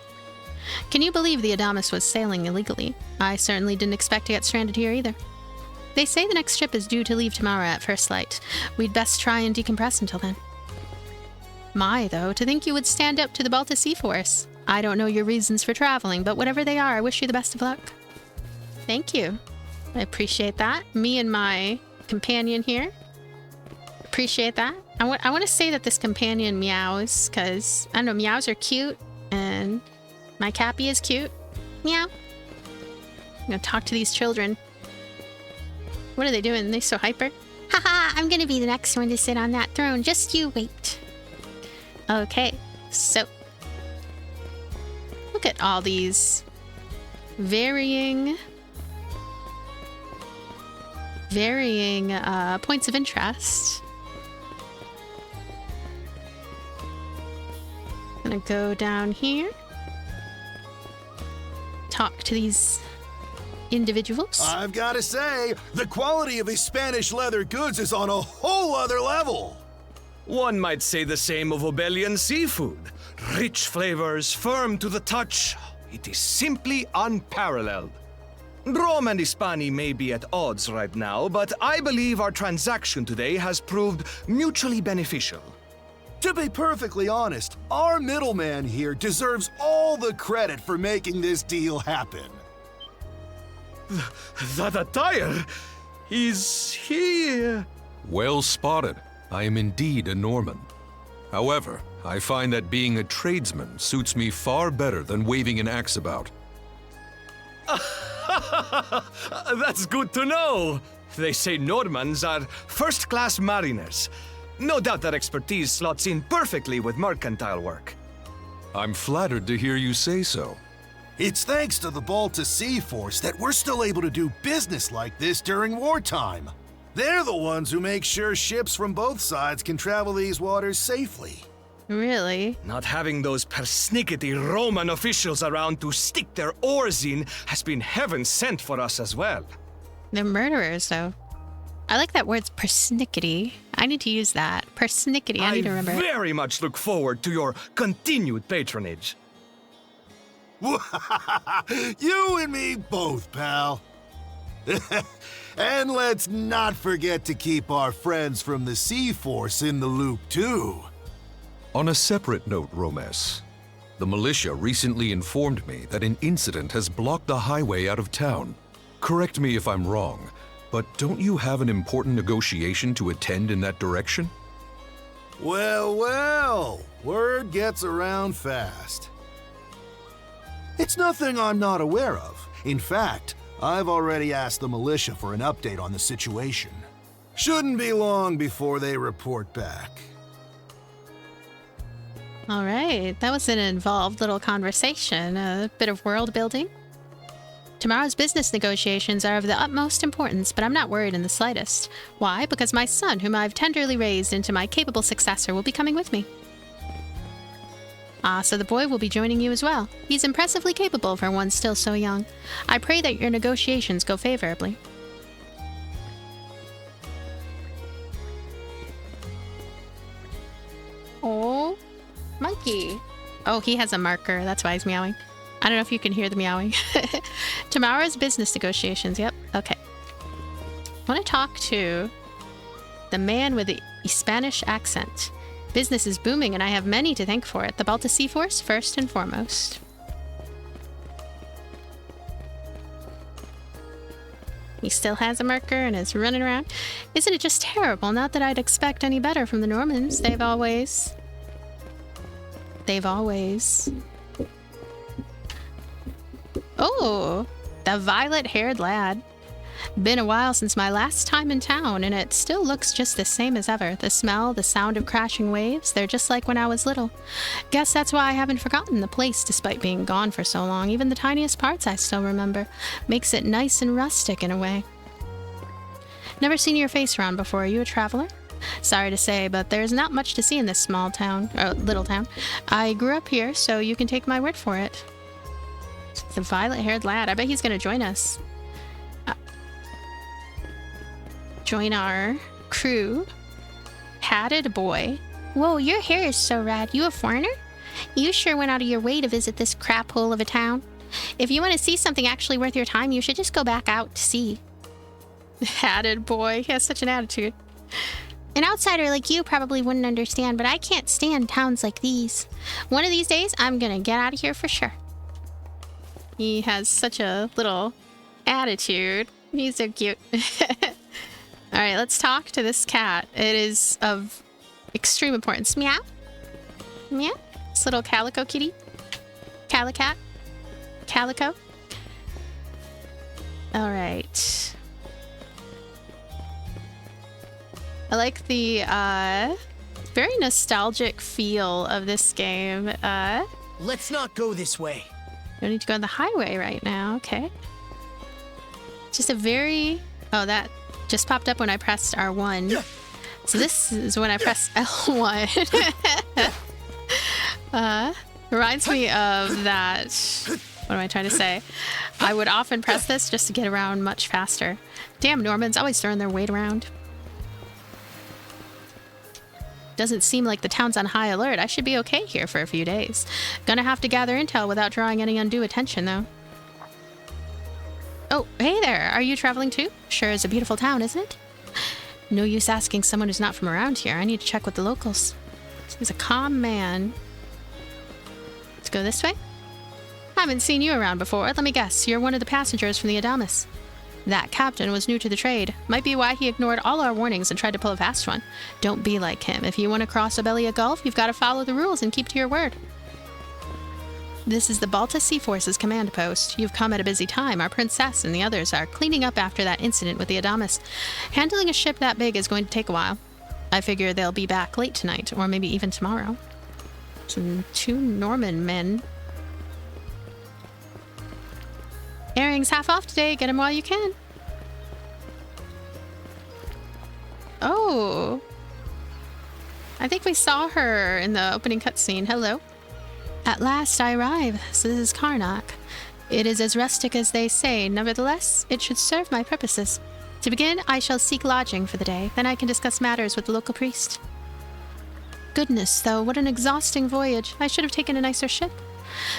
Can you believe the Adamas was sailing illegally? I certainly didn't expect to get stranded here either. They say the next ship is due to leave tomorrow at first light. We'd best try and decompress until then. My, though, to think you would stand up to the Balta Sea Force. I don't know your reasons for traveling, but whatever they are, I wish you the best of luck. Thank you. I appreciate that. Me and my companion here. Appreciate that. I want to say that this companion meows, because, I don't know, meows are cute, and my Cappy is cute. Meow. I'm going to talk to these children. What are they doing? They're so hyper. Haha, I'm going to be the next one to sit on that throne. Just you wait. Okay, so look at all these varying points of interest. Gonna go down here, talk to these individuals. I've got to say, the quality of these Spanish leather goods is on a whole other level. One might say the same of Obelian seafood. Rich flavors, firm to the touch. It is simply unparalleled. Rome and Hispani may be at odds right now, but I believe our transaction today has proved mutually beneficial. To be perfectly honest, our middleman here deserves all the credit for making this deal happen. That attire? Is he... Well spotted. I am indeed a Norman. However, I find that being a tradesman suits me far better than waving an axe about. That's good to know. They say Normans are first-class mariners. No doubt that expertise slots in perfectly with mercantile work. I'm flattered to hear you say so. It's thanks to the Balta Sea Force that we're still able to do business like this during wartime. They're the ones who make sure ships from both sides can travel these waters safely. Really? Not having those persnickety Roman officials around to stick their oars in has been heaven sent for us as well. They're murderers, though. I like that word, persnickety. I need to use that. Persnickety, I need to remember it. I very much look forward to your continued patronage. You and me both, pal. And let's not forget to keep our friends from the Sea Force in the loop, too. On a separate note, Romes, the militia recently informed me that an incident has blocked the highway out of town. Correct me if I'm wrong, but don't you have an important negotiation to attend in that direction? Well, well, word gets around fast. It's nothing I'm not aware of. In fact, I've already asked the militia for an update on the situation. Shouldn't be long before they report back. All right, that was an involved little conversation, a bit of world building. Tomorrow's business negotiations are of the utmost importance, but I'm not worried in the slightest. Why? Because my son, whom I've tenderly raised into my capable successor, will be coming with me. So the boy will be joining you as well. He's impressively capable for one still so young. I pray that your negotiations go favorably. Oh, monkey. Oh, he has a marker. That's why he's meowing. I don't know if you can hear the meowing. Tomorrow's business negotiations. Yep. Okay. I want to talk to the man with the Spanish accent. Business is booming, and I have many to thank for it. The Balta Sea Force, first and foremost. He still has a marker and is running around. Isn't it just terrible? Not that I'd expect any better from the Normans. They've always... Oh, the violet-haired lad. Been a while since my last time in town, and it still looks just the same as ever. The smell, the sound of crashing waves, they're just like when I was little. Guess that's why I haven't forgotten the place despite being gone for so long. Even the tiniest parts I still remember. Makes it nice and rustic in a way. Never seen your face around before. Are you a traveler? Sorry to say, but there's not much to see in this small town, or little town. I grew up here, so you can take my word for it. It's a violet-haired lad. I bet he's gonna join us. Join our crew. Hatted boy. Whoa, your hair is so rad. You a foreigner? You sure went out of your way to visit this crap hole of a town. If you want to see something actually worth your time, you should just go back out to sea. Hatted boy. He has such an attitude. An outsider like you probably wouldn't understand, but I can't stand towns like these. One of these days, I'm gonna get out of here for sure. He has such a little attitude. He's so cute. All right, let's talk to this cat. It is of extreme importance. Meow. Meow. This little calico kitty. Calicat. Calico. All right. I like the very nostalgic feel of this game. Let's not go this way. Don't need to go on the highway right now. Okay. Just a very... Oh, that just popped up when I pressed R1. So this is when I press L1. Reminds me of that... What am I trying to say? I would often press this just to get around much faster. Damn Normans, always throwing their weight around. Doesn't seem like the town's on high alert. I should be okay here for a few days. Gonna have to gather intel without drawing any undue attention, though. Oh, hey there. Are you traveling too? Sure is a beautiful town, isn't it? No use asking someone who's not from around here. I need to check with the locals. He's a calm man. Let's go this way. Haven't seen you around before. Let me guess. You're one of the passengers from the Adamas. That captain was new to the trade. Might be why he ignored all our warnings and tried to pull a fast one. Don't be like him. If you want to cross Obelia Gulf, you've got to follow the rules and keep to your word. This is the Balta Sea Force's command post. You've come at a busy time. Our princess and the others are cleaning up after that incident with the Adamas. Handling a ship that big is going to take a while. I figure they'll be back late tonight, or maybe even tomorrow. Some 2 Norman men. Airing's half off today. Get him while you can. Oh. I think we saw her in the opening cutscene. Hello. At last I arrive. So this is Carnac. It is as rustic as they say. Nevertheless, it should serve my purposes. To begin, I shall seek lodging for the day. Then I can discuss matters with the local priest. Goodness, though, what an exhausting voyage. I should have taken a nicer ship.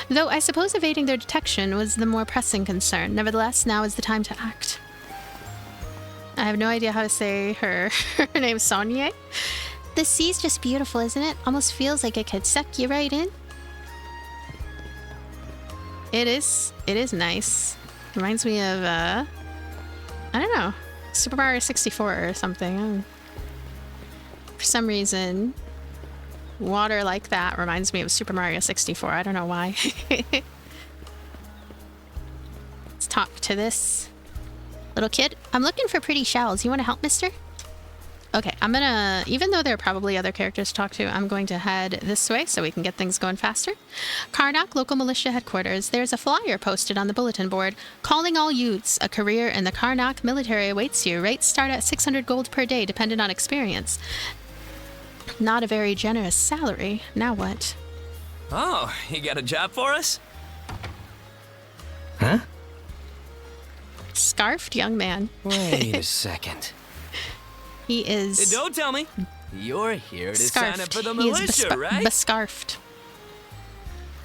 Though I suppose evading their detection was the more pressing concern. Nevertheless, now is the time to act. I have no idea how to say her name. Sonia? The sea's just beautiful, isn't it? Almost feels like it could suck you right in. It is nice. Reminds me of, I don't know, Super Mario 64 or something. For some reason, water like that reminds me of Super Mario 64. I don't know why. Let's talk to this little kid. I'm looking for pretty shells. You want to help, mister? Okay, I'm gonna, even though there are probably other characters to talk to, I'm going to head this way so we can get things going faster. Carnac, local militia headquarters. There's a flyer posted on the bulletin board. Calling all youths. A career in the Carnac military awaits you. Rates start at 600 gold per day, dependent on experience. Not a very generous salary. Now what? Oh, you got a job for us? Huh? Scarfed young man. Wait a second. He is... Hey, don't tell me. You're here to scarfed. sign up for the He is militia, right? Bescarfed.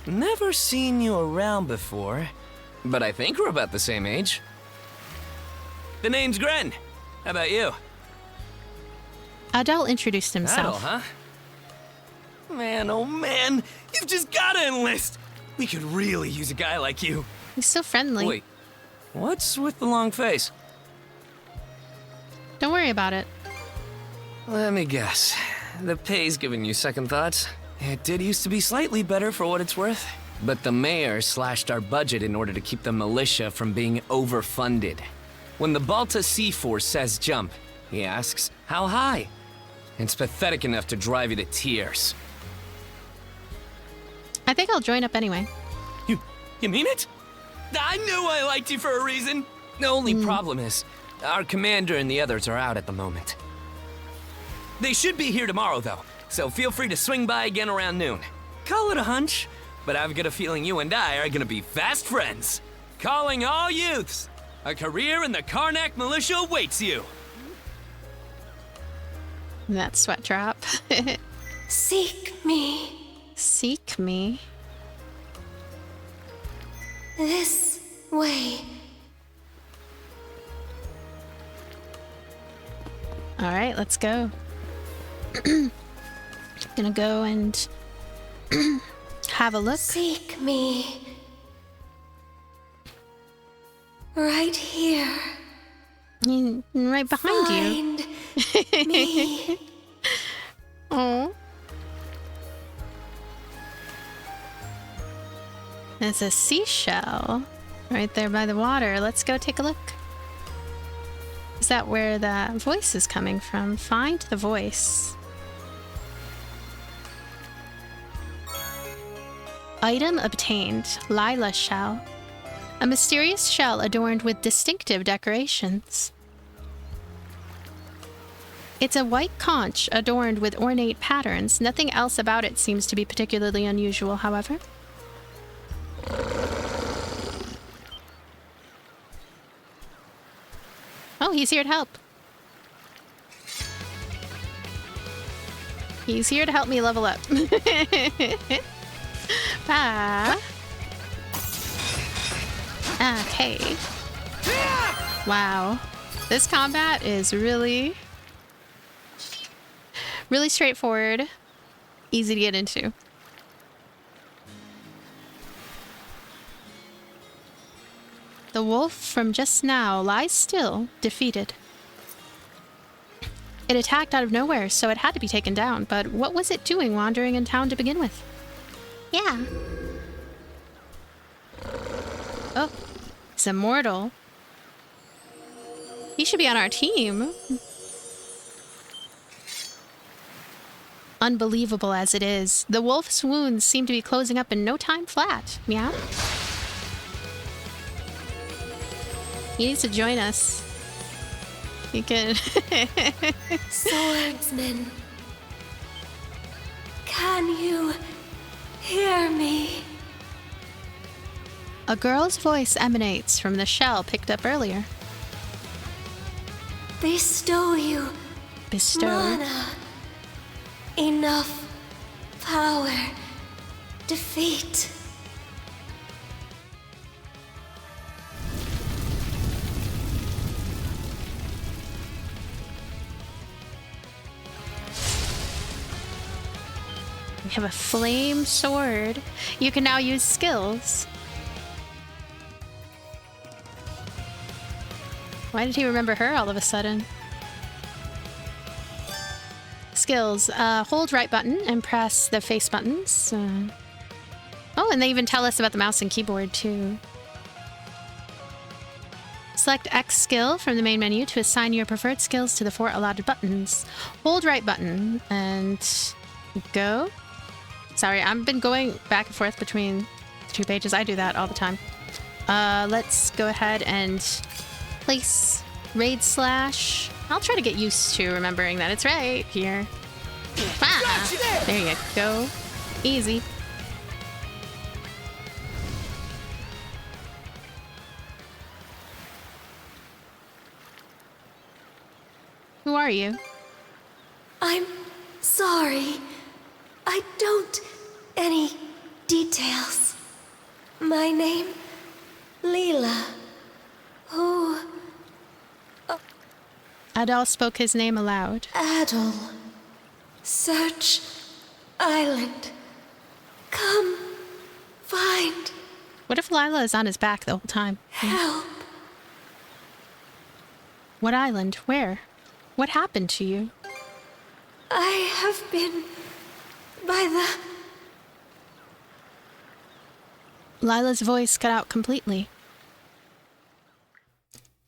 Never seen you around before, but I think we're about the same age. The name's Grenn. How about you? Adol introduced himself. Adol, huh? Man, oh man, you've just gotta enlist. We could really use a guy like you. He's so friendly. Wait, what's with the long face? Don't worry about it. Let me guess. The pay's giving you second thoughts. It did used to be slightly better for what it's worth. But the mayor slashed our budget in order to keep the militia from being overfunded. When the Balta Sea Force says jump, he asks, how high? It's pathetic enough to drive you to tears. I think I'll join up anyway. You mean it? I knew I liked you for a reason. The only problem is, our commander and the others are out at the moment. They should be here tomorrow, though, so feel free to swing by again around noon. Call it a hunch, but I've got a feeling you and I are gonna be fast friends. Calling all youths, a career in the Carnac Militia awaits you. That sweat drop. Seek me. Seek me? This way. All right, let's go. Gonna go and have a look. Seek me. Right here. Right behind you. Me. Oh. There's a seashell right there by the water. Let's go take a look. Is that where the voice is coming from? Find the voice. Item obtained. Lila shell. A mysterious shell adorned with distinctive decorations. It's a white conch adorned with ornate patterns. Nothing else about it seems to be particularly unusual, however. Oh, he's here to help. He's here to help me level up. Ah. Okay. Wow. This combat is really straightforward. Easy to get into. The wolf from just now lies still, defeated. It attacked out of nowhere, so it had to be taken down. But what was it doing wandering in town to begin with? Yeah. Oh, it's immortal. He should be on our team. Unbelievable as it is, the wolf's wounds seem to be closing up in no time flat. Meow. He needs to join us. He can. Swordsman. Can you hear me? A girl's voice emanates from the shell picked up earlier. Bestow you. Bestow. Mana. Enough power. Defeat. We have a flame sword. You can now use skills. Why did he remember her all of a sudden? Skills. Hold right button and press the face buttons. Oh, and they even tell us about the mouse and keyboard too. Select X skill from the main menu to assign your preferred skills to the 4 allotted buttons. Hold right button and go. Sorry, I've been going back and forth between the 2 pages. I do that all the time. Let's go ahead and place raid slash. I'll try to get used to remembering that it's right here. Ah, there you go. Easy. Who are you? I'm sorry. I don't any details. My name, Leela. Who? Adol spoke his name aloud. Adol. Search island. Come find. What if Lila is on his back the whole time? Help. What island? Where? What happened to you? I have been by Lila's voice cut out completely.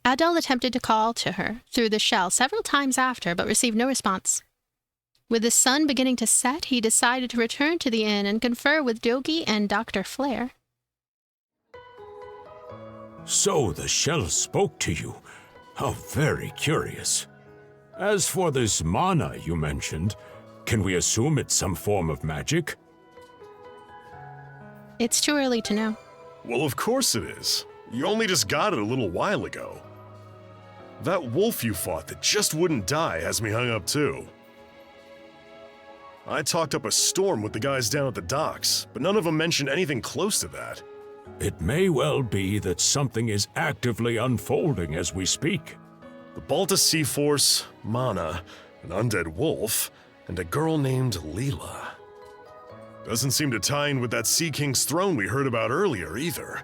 Adol attempted to call to her through the shell several times after, but received no response. With the sun beginning to set, he decided to return to the inn and confer with Dogi and Dr. Flair. So the shell spoke to you. How very curious. As for this mana you mentioned, can we assume it's some form of magic? It's too early to know. Well, of course it is. You only just got it a little while ago. That wolf you fought that just wouldn't die has me hung up too. I talked up a storm with the guys down at the docks, but none of them mentioned anything close to that. It may well be that something is actively unfolding as we speak. The Balta Sea Force, Mana, an undead wolf, and a girl named Leela. Doesn't seem to tie in with that Sea King's throne we heard about earlier either.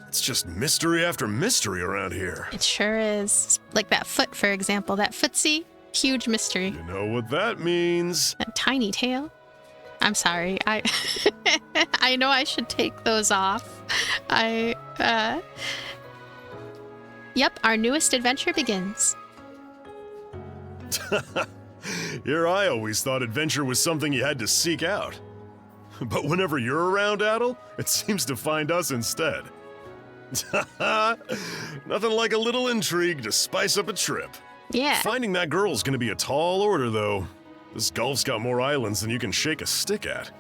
It's just mystery after mystery around here. It sure is. Like that foot, for example. That footsie, huge mystery. You know what that means. That tiny tail. I'm sorry. I know I should take those off. Yep, our newest adventure begins. Here I always thought adventure was something you had to seek out. But whenever you're around, Adol, it seems to find us instead. Nothing like a little intrigue to spice up a trip. Yeah. Finding that girl's gonna be a tall order, though. This Gulf's got more islands than you can shake a stick at.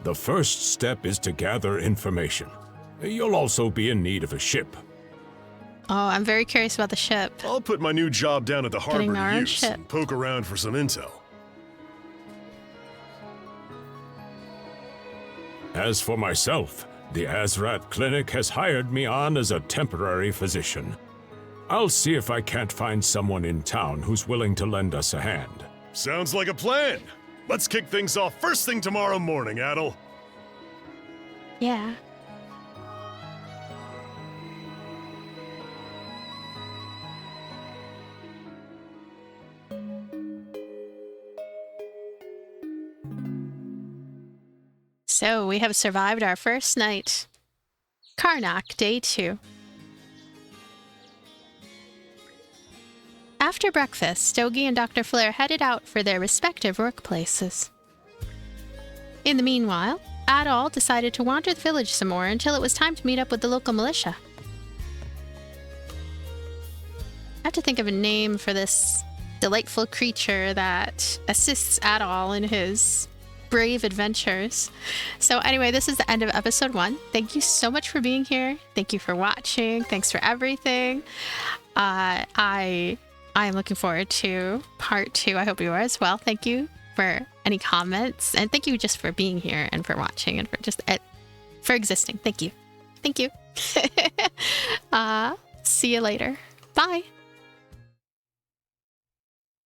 The first step is to gather information. You'll also be in need of a ship. Oh, I'm very curious about the ship. I'll put my new job down at the harbor Getting our to own use ship. and poke around for some intel. As for myself, the Azrat Clinic has hired me on as a temporary physician. I'll see if I can't find someone in town who's willing to lend us a hand. Sounds like a plan. Let's kick things off first thing tomorrow morning, Adol. Yeah. So we have survived our first night. Carnac, day 2. After breakfast, Dogi and Dr. Flair headed out for their respective workplaces. In the meanwhile, Adol decided to wander the village some more until it was time to meet up with the local militia. I have to think of a name for this delightful creature that assists Adol in his brave adventures. So anyway, this is the end of episode 1. Thank you so much for being here. Thank you for watching. Thanks for everything. I am looking forward to part 2. I hope you are as well. Thank you for any comments, and thank you just for being here and for watching and for just for existing. Thank you. See you later. Bye.